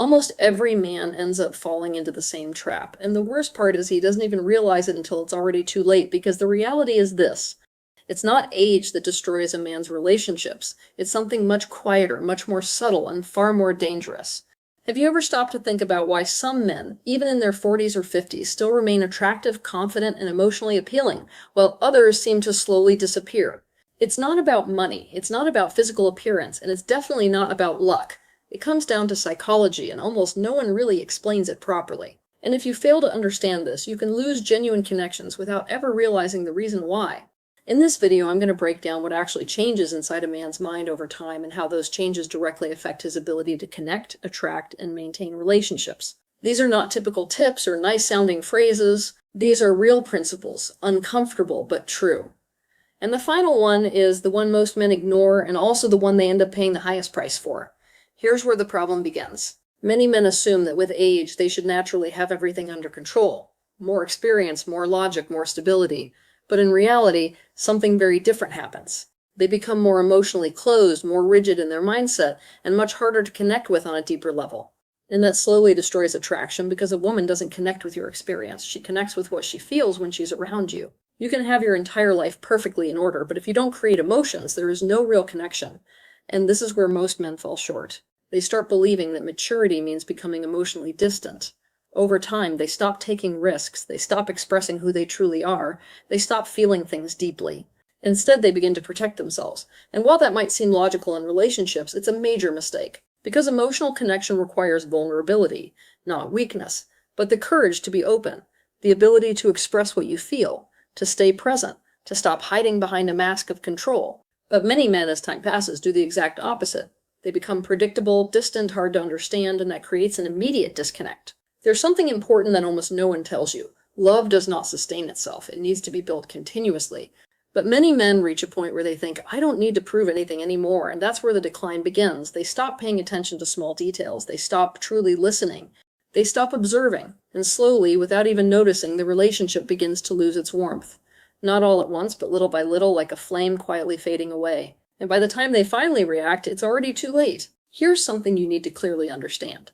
Almost every man ends up falling into the same trap, and the worst part is he doesn't even realize it until it's already too late, because the reality is this. It's not age that destroys a man's relationships. It's something much quieter, much more subtle, and far more dangerous. Have you ever stopped to think about why some men, even in their 40s or 50s, still remain attractive, confident, and emotionally appealing, while others seem to slowly disappear? It's not about money, it's not about physical appearance, and it's definitely not about luck. It comes down to psychology, and almost no one really explains it properly. And if you fail to understand this, you can lose genuine connections without ever realizing the reason why. In this video, I'm going to break down what actually changes inside a man's mind over time and how those changes directly affect his ability to connect, attract, and maintain relationships. These are not typical tips or nice-sounding phrases. These are real principles, uncomfortable but true. And the final one is the one most men ignore, and also the one they end up paying the highest price for. Here's where the problem begins. Many men assume that with age, they should naturally have everything under control. More experience, more logic, more stability. But in reality, something very different happens. They become more emotionally closed, more rigid in their mindset, and much harder to connect with on a deeper level. And that slowly destroys attraction, because a woman doesn't connect with your experience. She connects with what she feels when she's around you. You can have your entire life perfectly in order, but if you don't create emotions, there is no real connection. And this is where most men fall short. They start believing that maturity means becoming emotionally distant. Over time, they stop taking risks, they stop expressing who they truly are, they stop feeling things deeply. Instead, they begin to protect themselves. And while that might seem logical in relationships, it's a major mistake. Because emotional connection requires vulnerability, not weakness, but the courage to be open, the ability to express what you feel, to stay present, to stop hiding behind a mask of control. But many men, as time passes, do the exact opposite. They become predictable, distant, hard to understand, and that creates an immediate disconnect. There's something important that almost no one tells you. Love does not sustain itself. It needs to be built continuously. But many men reach a point where they think, I don't need to prove anything anymore, and that's where the decline begins. They stop paying attention to small details. They stop truly listening. They stop observing, and slowly, without even noticing, the relationship begins to lose its warmth. Not all at once, but little by little, like a flame quietly fading away. And by the time they finally react, it's already too late. Here's something you need to clearly understand.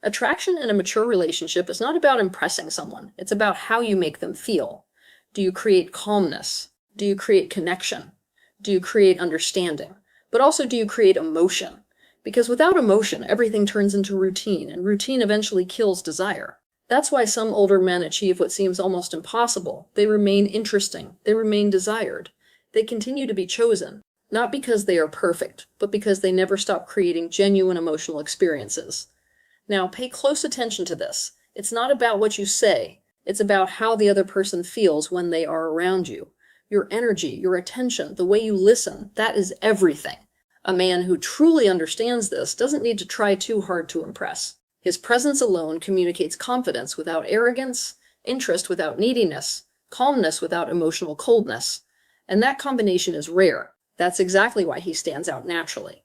Attraction in a mature relationship is not about impressing someone. It's about how you make them feel. Do you create calmness? Do you create connection? Do you create understanding? But also, do you create emotion? Because without emotion, everything turns into routine, and routine eventually kills desire. That's why some older men achieve what seems almost impossible. They remain interesting. They remain desired. They continue to be chosen. Not because they are perfect, but because they never stop creating genuine emotional experiences. Now, pay close attention to this. It's not about what you say. It's about how the other person feels when they are around you. Your energy, your attention, the way you listen, that is everything. A man who truly understands this doesn't need to try too hard to impress. His presence alone communicates confidence without arrogance, interest without neediness, calmness without emotional coldness. And that combination is rare. That's exactly why he stands out naturally.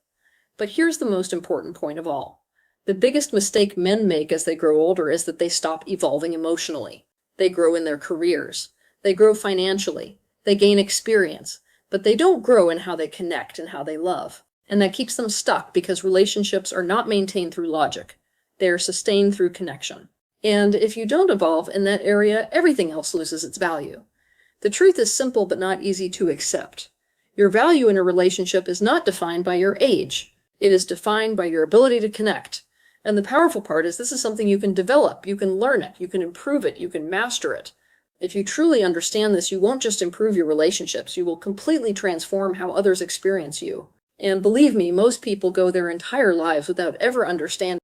But here's the most important point of all. The biggest mistake men make as they grow older is that they stop evolving emotionally. They grow in their careers. They grow financially. They gain experience. But they don't grow in how they connect and how they love. And that keeps them stuck, because relationships are not maintained through logic. They are sustained through connection. And if you don't evolve in that area, everything else loses its value. The truth is simple but not easy to accept. Your value in a relationship is not defined by your age. It is defined by your ability to connect. And the powerful part is this is something you can develop, you can learn it, you can improve it, you can master it. If you truly understand this, you won't just improve your relationships, you will completely transform how others experience you. And believe me, most people go their entire lives without ever understanding